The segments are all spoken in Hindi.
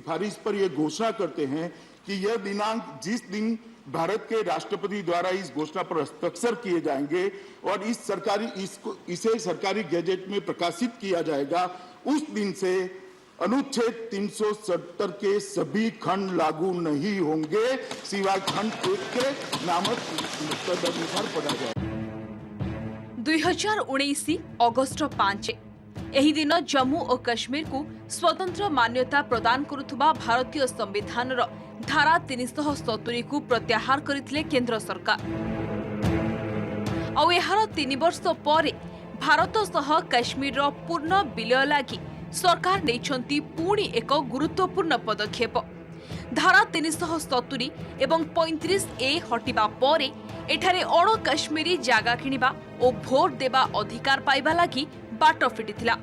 सिफारिश पर यह घोषणा करते हैं कि यह दिनांक जिस दिन भारत के राष्ट्रपति द्वारा इस घोषणा पर हस्ताक्षर किए जाएंगे और इसे सरकारी गैजेट में प्रकाशित किया जाएगा, उस दिन से अनुच्छेद 370 के सभी खंड लागू नहीं होंगे, सिवाय खंड 1 के नामक तदनुसार पढ़ा जाएगा। 2019 अगस्ट 5 एही दिन जम्मू और कश्मीर को स्वतंत्र मान्यता प्रदान करुथुबा भारतीय संविधान धारा 370 को प्रत्याहार करथिले केंद्र सरकार। और एहार 3 वर्ष पर भारत सह कश्मीर पूर्ण विलय लागि सरकार नेछंती पुणी एक गुरुत्वपूर्ण पदक्षेप। धारा 370 एवं 35A हटिबा परे एठारे अण कश्मीरी जागा किनिबा और भोट देबा अधिकार पाइबा लागि बाट फिटिथिला।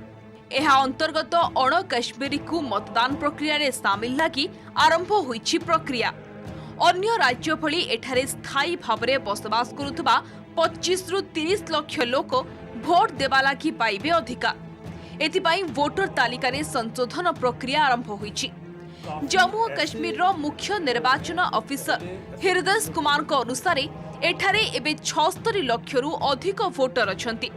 एहा अंतर्गत अण कश्मीरी को मतदान प्रक्रिया रे शामिल लागि आरंभ होईछि प्रक्रिया। अन्य राज्य भली एठारे स्थायी भावरे बसवास करुथबा 25 रु 30 लाख लोक भोट देबा लागि पाइबे अधिकार। एथिपाई वोटर तालिका रे संशोधन प्रक्रिया आरंभ होईछि। जम्मू और कश्मीर रो मुख्य निर्वाचन ऑफिसर हृदय कुमार को अनुसार एठारे एबे 76 लाख रु अधिक वोटर अछंती।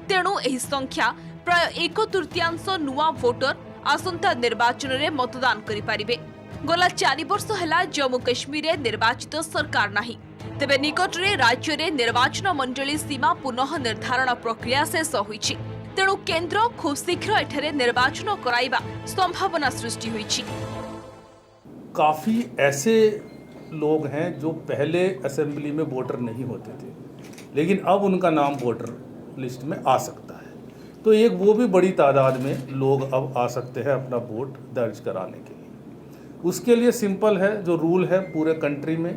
तेणु एही संख्या प्राय 1/3 नुआ वोटर आसंता निर्वाचन रे मतदान करि पारिबे। गला 4 वर्ष हला जम्मू कश्मीर रे निर्वाचित सरकार नाही। तेबे निकट रे राज्य रे निर्वाचन मंडली सीमा पुनः निर्धारण प्रक्रिया शेष होईछि। तेणु केंद्र खूब शीघ्र एठारे निर्वाचन कराइबा संभावना सृष्टि होईछि। काफ़ी ऐसे लोग हैं जो पहले असेंबली में वोटर नहीं होते थे, लेकिन अब उनका नाम वोटर लिस्ट में आ सकता है। तो एक वो भी बड़ी तादाद में लोग अब आ सकते हैं अपना वोट दर्ज कराने के लिए। उसके लिए सिंपल है, जो रूल है पूरे कंट्री में,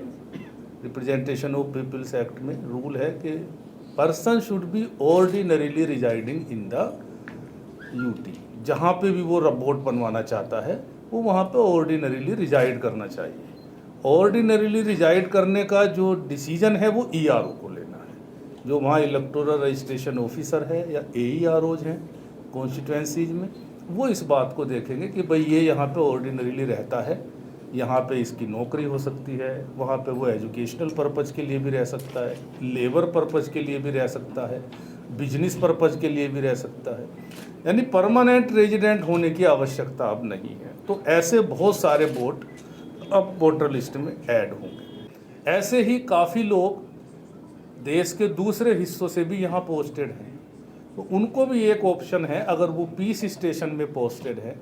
रिप्रेजेंटेशन ऑफ पीपल्स एक्ट में रूल है कि person should be ordinarily residing in the UT. जहाँ पे भी वो वोट बनवाना चाहता है वो वहाँ पे ऑर्डिनरीली रिजाइड करना चाहिए। ऑर्डिनरीली रिजाइड करने का जो डिसीजन है वो ईआरओ को लेना है। जो वहाँ इलेक्टोरल रजिस्ट्रेशन ऑफिसर है या एईआरओज हैं कॉन्स्टिट्यूएंसीज में, वो इस बात को देखेंगे कि भाई ये यहाँ पे ऑर्डिनरीली रहता है, यहाँ पे इसकी नौकरी हो सकती है, वहाँ पे वो एजुकेशनल पर्पज़ के लिए भी रह सकता है, लेबर पर्पज़ के लिए भी रह सकता है, बिजनेस पर्पज़ के लिए भी रह सकता है। यानी परमानेंट रेजिडेंट होने की आवश्यकता अब नहीं है। तो ऐसे बहुत सारे वोट अब वोटर लिस्ट में ऐड होंगे। ऐसे ही काफ़ी लोग देश के दूसरे हिस्सों से भी यहाँ पोस्टेड हैं, तो उनको भी एक ऑप्शन है, अगर वो पीस स्टेशन में पोस्टेड है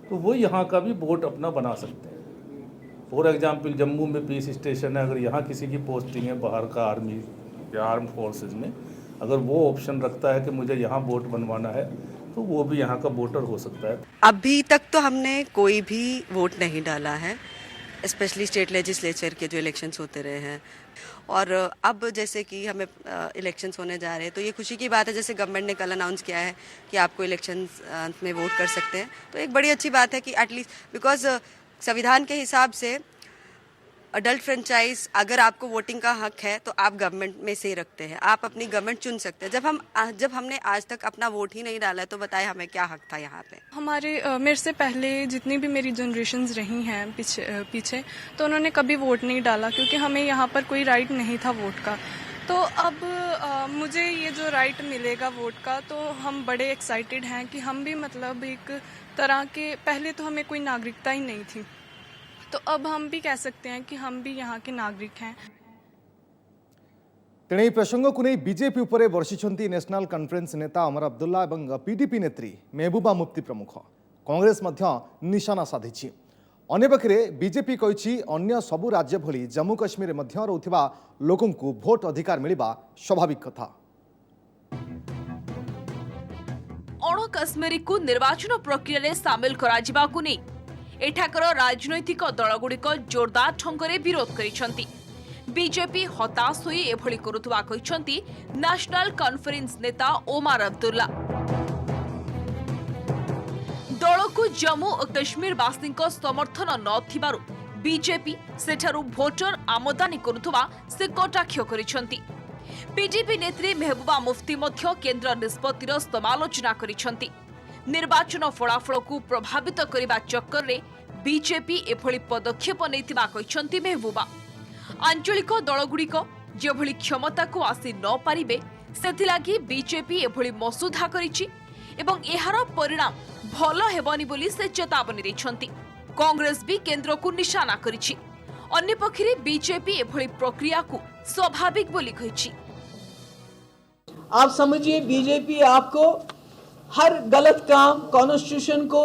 तो वो यहाँ का भी वोट अपना बना सकते हैं। फॉर एग्जाम्पल जम्मू में पीस स्टेशन है, अगर यहाँ किसी की पोस्टिंग है बाहर का आर्मी या आर्म फोर्सेज में, अगर वो ऑप्शन रखता है कि मुझे यहाँ वोट बनवाना है तो वो भी यहाँ का वोटर हो सकता है। अभी तक तो हमने कोई भी वोट नहीं डाला है, स्पेशली स्टेट लेजिस्लेचर के जो इलेक्शंस होते रहे हैं। और अब जैसे कि हमें इलेक्शंस होने जा रहे हैं तो ये खुशी की बात है, जैसे गवर्नमेंट ने कल अनाउंस किया है कि आपको इलेक्शंस में वोट कर सकते हैं। तो एक बड़ी अच्छी बात है कि एटलीस्ट, बिकॉज संविधान के हिसाब से अडल्ट फ्रेंचाइज, अगर आपको वोटिंग का हक है तो आप गवर्नमेंट में से रखते हैं, आप अपनी गवर्नमेंट चुन सकते हैं। जब हमने आज तक अपना वोट ही नहीं डाला है तो बताए हमें क्या हक था यहाँ पे। मेरे से पहले जितनी भी मेरी जनरेशन्स रही हैं पीछे तो उन्होंने कभी वोट नहीं डाला, क्योंकि हमें यहाँ पर कोई राइट नहीं था वोट का। तो अब मुझे ये जो राइट मिलेगा वोट का, तो हम बड़े एक्साइटेड हैं कि हम भी मतलब एक तरह के, पहले तो हमें कोई नागरिकता ही नहीं थी, तो अब हम भी कह सकते हैं कि हम भी यहाँ के नागरिक हैं। तेणे प्रसंग को नहीं बीजेपी उपरे वर्षिछंती नेशनल कॉन्फ्रेंस नेता अमर अब्दुल्ला और पीडीपी नेत्री महबूबा मुफ्ती प्रमुख। कांग्रेस मध्य निशाना साधिछि। अन्यपक्षे बीजेपी कहिछि अन्य सबु राज्य भली जम्मू कश्मीर मध्य रहुथिबा लोकंकु भोट अधिकार मिलिबा स्वाभाविक कथा। अण कश्मीरी को निर्वाचन प्रक्रिया रे शामिल करा जिबाकु नै एठाकर राजनैतिक दलगुड़िक जोरदार ढंगरे विरोध करिसंती। बीजेपी हताश होई एभली करुथुवा कहिसंती नेशनल कॉन्फ्रेंस नेता ओमर अब्दुल्ला। दल को जम्मू और कश्मीर वासी समर्थन नथिबारु बीजेपी सेठारु भोटर आमदानी करुथुवा से कटाक्ष करिसंती। पीडीपी नेत्री महबूबा मुफ्ती मध्य केंद्र निष्पत्तिर समालोचना करिसंती। निर्वाचन फलाफल को प्रभावित करने चक्कर में बीजेपी एभली पदक्षेप नैतिबा कहिसंती मेहबूबा। आंचलिक दलगुड़िक जेभली क्षमता को आसी न पारिबे सेथिलागी बीजेपी एभली मसुधा करिछि एवं एहार परिणाम भल हेबनी बोली से चेतावनी दैछंती। कांग्रेस भी केंद्र को निशाना करिछि। अन्य पक्षरे बीजेपी एभली प्रक्रिया को स्वाभाविक बोली कहिछि। आप समझिए बीजेपी आपको हर गलत काम कॉन्स्टिट्यूशन को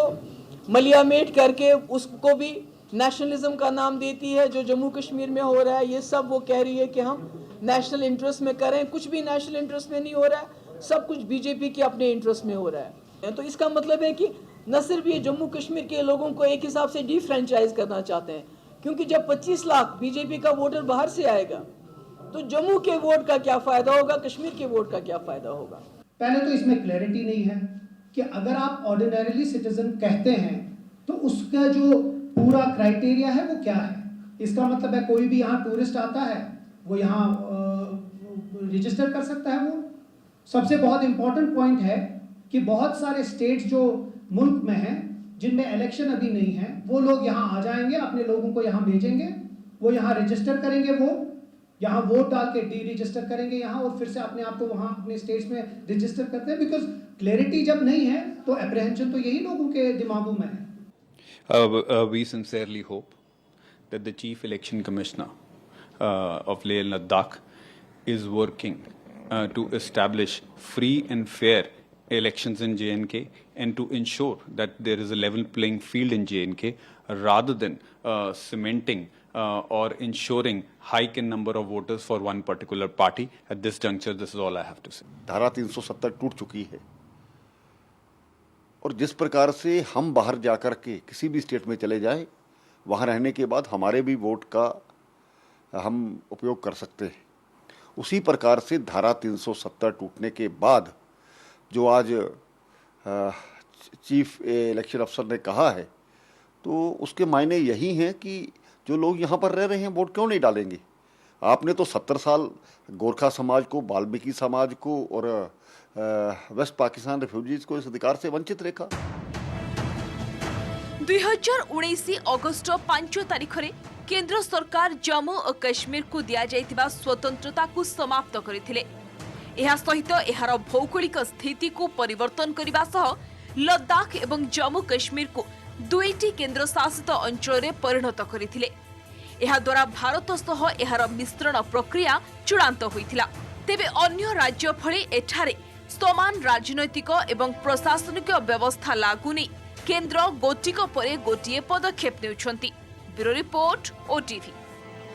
मलियामेट करके उसको भी नेशनलिज्म का नाम देती है। जो जम्मू कश्मीर में हो रहा है ये सब वो कह रही है कि हम नेशनल इंटरेस्ट में करें, कुछ भी नेशनल इंटरेस्ट में नहीं हो रहा है, सब कुछ बीजेपी के अपने इंटरेस्ट में हो रहा है। तो इसका मतलब है कि न सिर्फ ये जम्मू कश्मीर के लोगों को एक हिसाब से डिफ्रेंचाइज करना चाहते हैं, क्योंकि जब 25 लाख बीजेपी का वोटर बाहर से आएगा तो जम्मू के वोट का क्या फायदा होगा, कश्मीर के वोट का क्या फायदा होगा। पहले तो इसमें क्लैरिटी नहीं है कि अगर आप ऑर्डिनरीली सिटीजन कहते हैं तो उसका जो पूरा क्राइटेरिया है वो क्या है। इसका मतलब है कोई भी यहाँ टूरिस्ट आता है वो यहाँ रजिस्टर कर सकता है। वो सबसे बहुत इंपॉर्टेंट पॉइंट है कि बहुत सारे स्टेट्स जो मुल्क में हैं जिनमें इलेक्शन अभी नहीं है वो लोग यहाँ आ जाएंगे, अपने लोगों को यहाँ भेजेंगे, वो यहाँ रजिस्टर करेंगे, वो यहाँ वोट डाल के डी रजिस्टर करेंगे यहाँ और फिर से अपने आप को वहाँ अपने स्टेट्स में रजिस्टर करते हैं। बिकॉज क्लैरिटी जब नहीं है तो अप्रहेंशन तो यही लोगों के दिमागों में है। We sincerely hope that the Chief Election Commissioner of Leh and Ladakh is working to establish free and fair elections in J&K and to ensure that there is a level playing field in J&K rather than cementing or ensuring hike in number of voters for one particular party. At this juncture, this is all I have to say. धारा 370 टूट चुकी है और जिस प्रकार से हम बाहर जाकर के किसी भी स्टेट में चले जाएं, वहाँ रहने के बाद हमारे भी वोट का हम उपयोग कर सकते हैं, उसी प्रकार से धारा 370 टूटने के बाद जो आज चीफ इलेक्शन अफसर ने कहा है तो उसके मायने यही हैं कि जो लोग यहाँ पर रह रहे हैं वोट क्यों नहीं डालेंगे। आपने तो 70 साल गोरखा समाज को, वाल्मीकि समाज को और वेस्ट पाकिस्तान रिफ्यूजीज को इस अधिकार से वंचित रेखा। 2019 अगस्ट 5 तारिख रे केंद्र सरकार जम्मू और कश्मीर को दिया जाइतिबा स्वतंत्रता को समाप्त करथिले। एहा सहित एहार भौगोलिक स्थिति को परिवर्तन करबा सह लद्दाख एवं जम्मू कश्मीर को दुईटी केंद्र शासित अंचल रे परिणत करथिले। एहा द्वारा भारत सह एहार मिश्रण प्रक्रिया चूड़ांत होइथिला। तेबे अन्य राज्य भली एठारे समान राजनैतिक एवं प्रशासनिक व्यवस्था लागू नहीं केंद्र गोटिक परे गोटिए पदक्षेप नेउछंती। Bureau report, OTV.